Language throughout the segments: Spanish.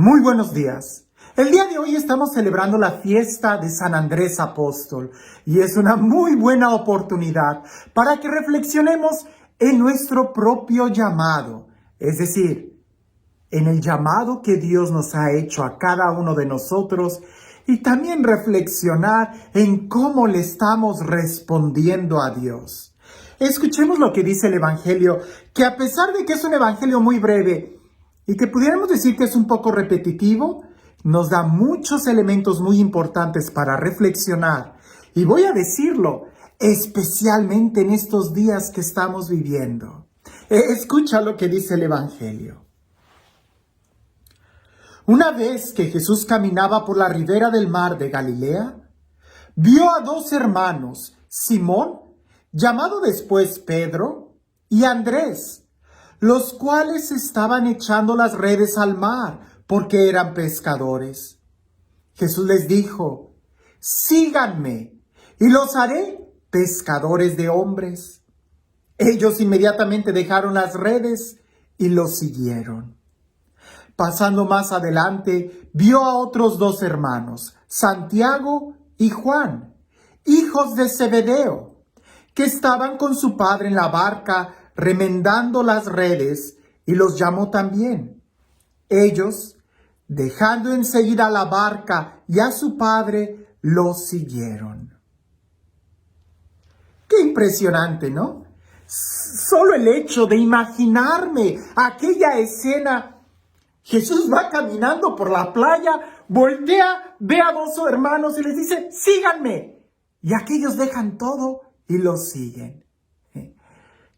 Muy buenos días. El día de hoy estamos celebrando la fiesta de San Andrés Apóstol y es una muy buena oportunidad para que reflexionemos en nuestro propio llamado, es decir, en el llamado que Dios nos ha hecho a cada uno de nosotros y también reflexionar en cómo le estamos respondiendo a Dios. Escuchemos lo que dice el Evangelio, que a pesar de que es un Evangelio muy breve, y que pudiéramos decir que es un poco repetitivo, nos da muchos elementos muy importantes para reflexionar. Y voy a decirlo, especialmente en estos días que estamos viviendo. Escucha lo que dice el Evangelio. Una vez que Jesús caminaba por la ribera del mar de Galilea, vio a dos hermanos, Simón, llamado después Pedro, y Andrés, los cuales estaban echando las redes al mar, porque eran pescadores. Jesús les dijo: síganme, y los haré pescadores de hombres. Ellos inmediatamente dejaron las redes y los siguieron. Pasando más adelante, vio a otros dos hermanos, Santiago y Juan, hijos de Zebedeo, que estaban con su padre en la barca remendando las redes, y los llamó también. Ellos, dejando enseguida la barca y a su padre, los siguieron. Qué impresionante, ¿no? Solo el hecho de imaginarme aquella escena. Jesús va caminando por la playa, voltea, ve a dos hermanos y les dice: síganme. Y aquellos dejan todo y los siguen.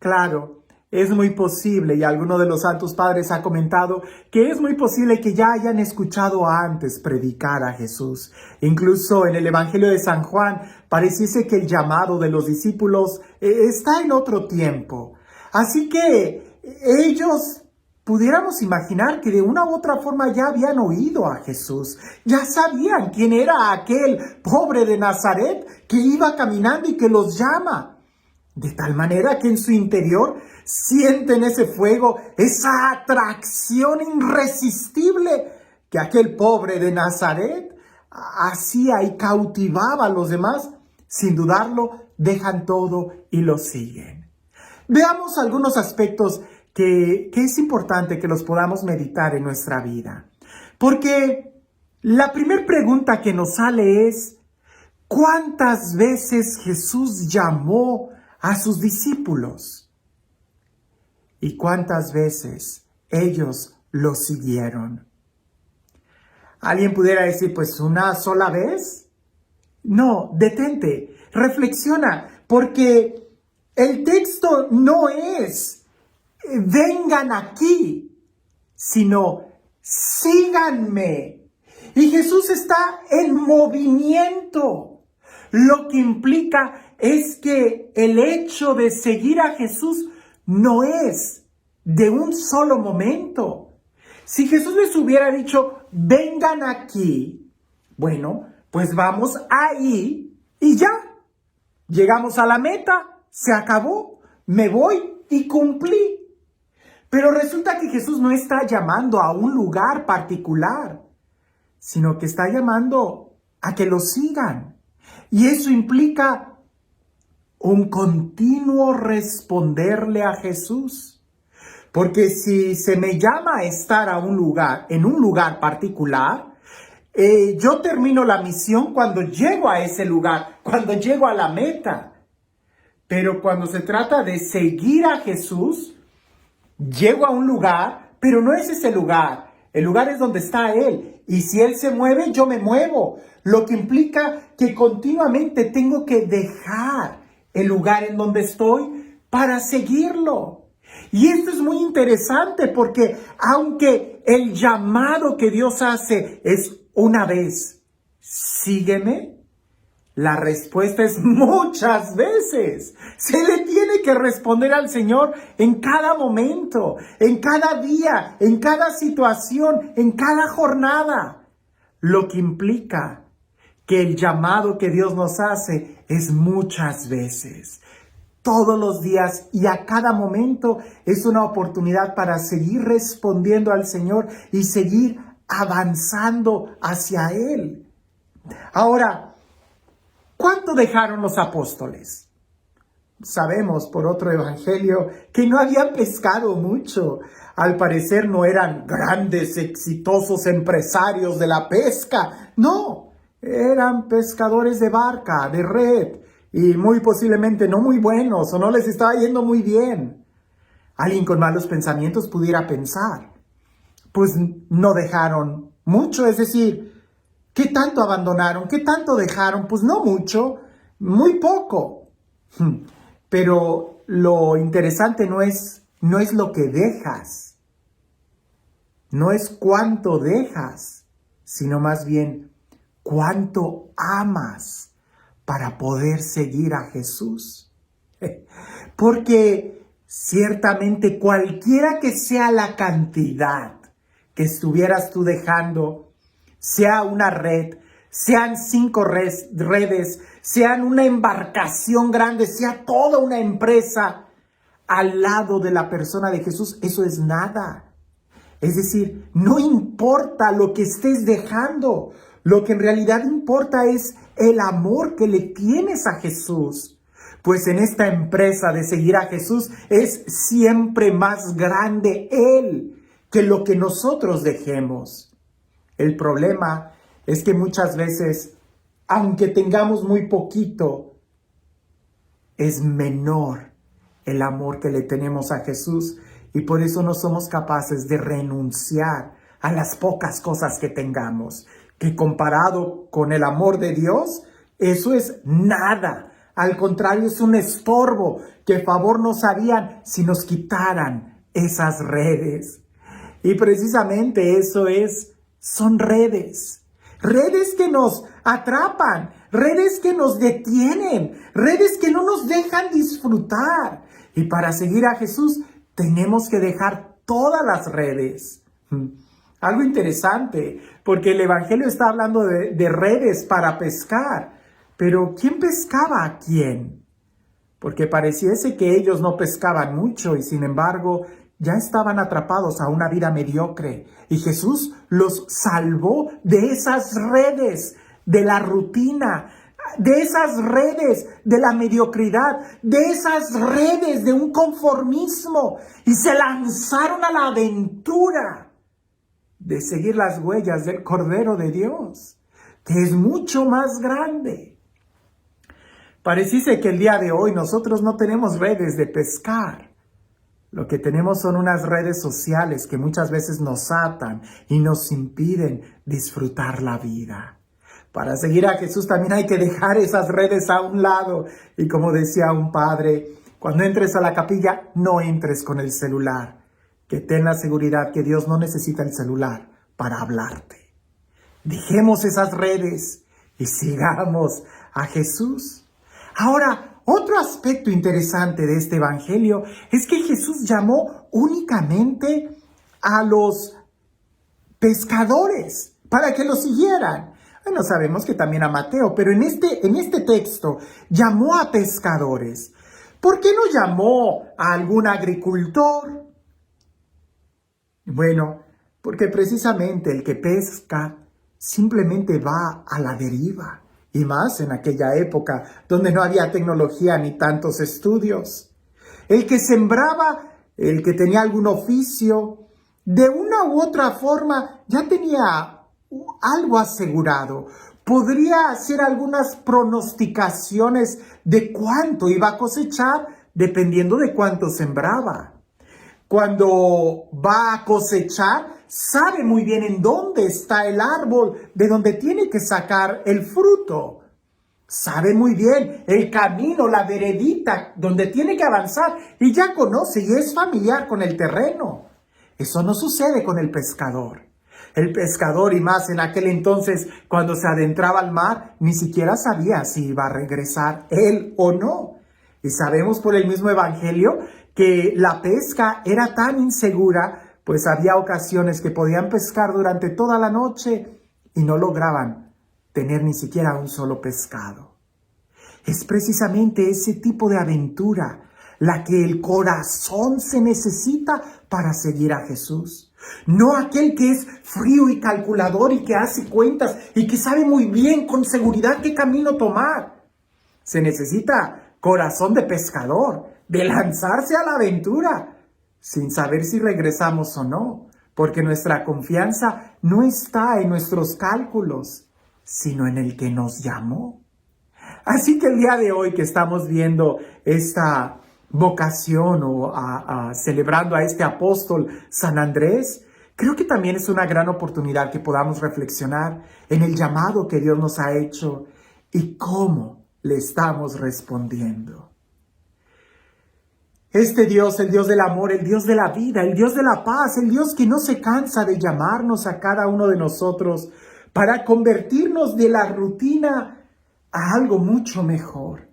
Claro, es muy posible, y alguno de los santos padres ha comentado que es muy posible que ya hayan escuchado antes predicar a Jesús. Incluso en el Evangelio de San Juan pareciese que el llamado de los discípulos está en otro tiempo. Así que ellos pudiéramos imaginar que de una u otra forma ya habían oído a Jesús. Ya sabían quién era aquel pobre de Nazaret que iba caminando y que los llama. De tal manera que en su interior sienten ese fuego, esa atracción irresistible que aquel pobre de Nazaret hacía y cautivaba a los demás. Sin dudarlo, dejan todo y lo siguen. Veamos algunos aspectos que es importante que los podamos meditar en nuestra vida. Porque la primera pregunta que nos sale es: ¿cuántas veces Jesús llamó a sus discípulos? ¿Y cuántas veces ellos lo siguieron? Alguien pudiera decir: pues una sola vez. No, detente, reflexiona, porque el texto no es vengan aquí, sino síganme. Y Jesús está en movimiento. Lo que implica es que el hecho de seguir a Jesús no es de un solo momento. Si Jesús les hubiera dicho: vengan aquí, bueno, pues vamos ahí y ya. Llegamos a la meta, se acabó, me voy y cumplí. Pero resulta que Jesús no está llamando a un lugar particular, sino que está llamando a que lo sigan. Y eso implica un continuo responderle a Jesús. Porque si se me llama a estar a un lugar, en un lugar particular, yo termino la misión cuando llego a ese lugar, cuando llego a la meta. Pero cuando se trata de seguir a Jesús, llego a un lugar, pero no es ese lugar. El lugar es donde está Él. Y si Él se mueve, yo me muevo. Lo que implica que continuamente tengo que dejar el lugar en donde estoy para seguirlo. Y esto es muy interesante porque aunque el llamado que Dios hace es una vez, sígueme, la respuesta es muchas veces. Se le tiene que responder al Señor en cada momento, en cada día, en cada situación, en cada jornada. Lo que implica que el llamado que Dios nos hace es muchas veces. Todos los días y a cada momento es una oportunidad para seguir respondiendo al Señor y seguir avanzando hacia Él. Ahora, ¿cuánto dejaron los apóstoles? Sabemos por otro evangelio que no habían pescado mucho. Al parecer no eran grandes, exitosos empresarios de la pesca. No, eran pescadores de barca, de red, y muy posiblemente no muy buenos o no les estaba yendo muy bien. Alguien con malos pensamientos pudiera pensar, pues no dejaron mucho, es decir, ¿qué tanto abandonaron? ¿Qué tanto dejaron? Pues no mucho, muy poco. Pero lo interesante no es lo que dejas, no es cuánto dejas, sino más bien cuánto amas para poder seguir a Jesús. Porque ciertamente cualquiera que sea la cantidad que estuvieras tú dejando, sea una red, sean 5 redes, sean una embarcación grande, sea toda una empresa, al lado de la persona de Jesús, eso es nada. Es decir, no importa lo que estés dejando, lo que en realidad importa es el amor que le tienes a Jesús. Pues en esta empresa de seguir a Jesús es siempre más grande Él que lo que nosotros dejemos. El problema es que muchas veces, aunque tengamos muy poquito, es menor el amor que le tenemos a Jesús y por eso no somos capaces de renunciar a las pocas cosas que tengamos, que comparado con el amor de Dios, eso es nada. Al contrario, es un estorbo que favor nos harían si nos quitaran esas redes. Y precisamente son redes. Redes que nos atrapan, redes que nos detienen, redes que no nos dejan disfrutar. Y para seguir a Jesús tenemos que dejar todas las redes. Algo interesante, porque el Evangelio está hablando de redes para pescar. Pero ¿quién pescaba a quién? Porque pareciese que ellos no pescaban mucho y sin embargo ya estaban atrapados a una vida mediocre. Y Jesús los salvó de esas redes, de la rutina, de esas redes de la mediocridad, de esas redes de un conformismo. Y se lanzaron a la aventura de seguir las huellas del Cordero de Dios, que es mucho más grande. Pareciese que el día de hoy nosotros no tenemos redes de pescar. Lo que tenemos son unas redes sociales que muchas veces nos atan y nos impiden disfrutar la vida. Para seguir a Jesús también hay que dejar esas redes a un lado. Y como decía un padre, cuando entres a la capilla, no entres con el celular. Que ten la seguridad que Dios no necesita el celular para hablarte. Dejemos esas redes y sigamos a Jesús. Ahora, otro aspecto interesante de este evangelio es que Jesús llamó únicamente a los pescadores para que lo siguieran. Bueno, sabemos que también a Mateo, pero en este texto llamó a pescadores. ¿Por qué no llamó a algún agricultor? Bueno, porque precisamente el que pesca simplemente va a la deriva. Y más en aquella época donde no había tecnología ni tantos estudios. El que sembraba, el que tenía algún oficio, de una u otra forma ya tenía algo asegurado. Podría hacer algunas pronosticaciones de cuánto iba a cosechar dependiendo de cuánto sembraba. Cuando va a cosechar, sabe muy bien en dónde está el árbol de donde tiene que sacar el fruto. Sabe muy bien el camino, la veredita donde tiene que avanzar y ya conoce y es familiar con el terreno. Eso no sucede con el pescador. El pescador, y más en aquel entonces cuando se adentraba al mar, ni siquiera sabía si iba a regresar él o no. Y sabemos por el mismo evangelio que la pesca era tan insegura, pues había ocasiones que podían pescar durante toda la noche y no lograban tener ni siquiera un solo pescado. Es precisamente ese tipo de aventura la que el corazón se necesita para seguir a Jesús. No aquel que es frío y calculador y que hace cuentas y que sabe muy bien con seguridad qué camino tomar. Se necesita corazón de pescador, de lanzarse a la aventura, sin saber si regresamos o no, porque nuestra confianza no está en nuestros cálculos, sino en el que nos llamó. Así que el día de hoy que estamos viendo esta vocación o celebrando a este apóstol San Andrés, creo que también es una gran oportunidad que podamos reflexionar en el llamado que Dios nos ha hecho y cómo le estamos respondiendo. Este Dios, el Dios del amor, el Dios de la vida, el Dios de la paz, el Dios que no se cansa de llamarnos a cada uno de nosotros para convertirnos de la rutina a algo mucho mejor,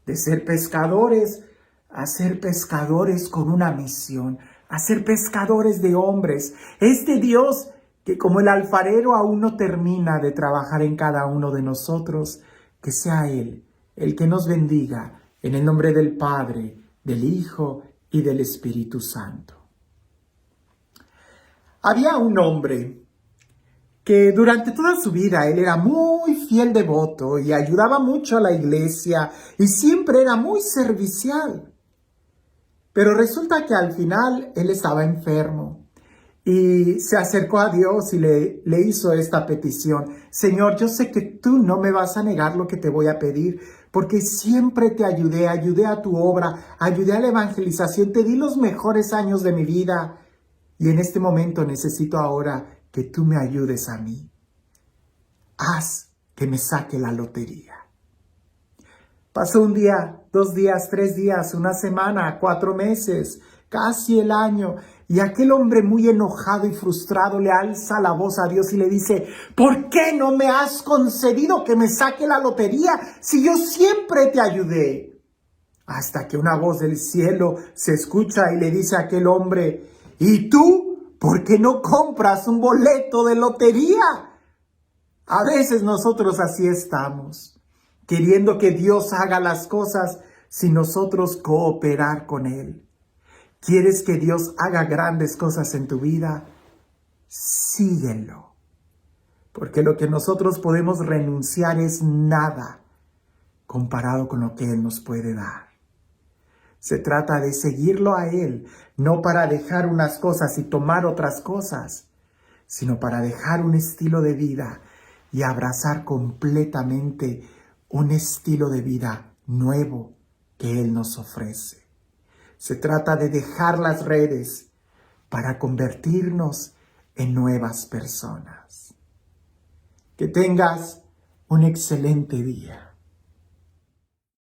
de ser pescadores a ser pescadores con una misión, a ser pescadores de hombres. Este Dios que como el alfarero aún no termina de trabajar en cada uno de nosotros, que sea Él el que nos bendiga en el nombre del Padre, del Hijo y del Espíritu Santo. Había un hombre que durante toda su vida él era muy fiel devoto y ayudaba mucho a la iglesia y siempre era muy servicial. Pero resulta que al final él estaba enfermo y se acercó a Dios y le hizo esta petición. Señor, yo sé que tú no me vas a negar lo que te voy a pedir, porque siempre te ayudé a tu obra, ayudé a la evangelización, te di los mejores años de mi vida y en este momento necesito ahora que tú me ayudes a mí. Haz que me saque la lotería. Pasó un día, 2 días, 3 días, una semana, 4 meses, casi el año, y aquel hombre muy enojado y frustrado le alza la voz a Dios y le dice: ¿por qué no me has concedido que me saque la lotería si yo siempre te ayudé? Hasta que una voz del cielo se escucha y le dice a aquel hombre: ¿y tú por qué no compras un boleto de lotería? A veces nosotros así estamos, queriendo que Dios haga las cosas sin nosotros cooperar con Él. ¿Quieres que Dios haga grandes cosas en tu vida? Síguelo. Porque lo que nosotros podemos renunciar es nada comparado con lo que Él nos puede dar. Se trata de seguirlo a Él, no para dejar unas cosas y tomar otras cosas, sino para dejar un estilo de vida y abrazar completamente un estilo de vida nuevo que Él nos ofrece. Se trata de dejar las redes para convertirnos en nuevas personas. Que tengas un excelente día.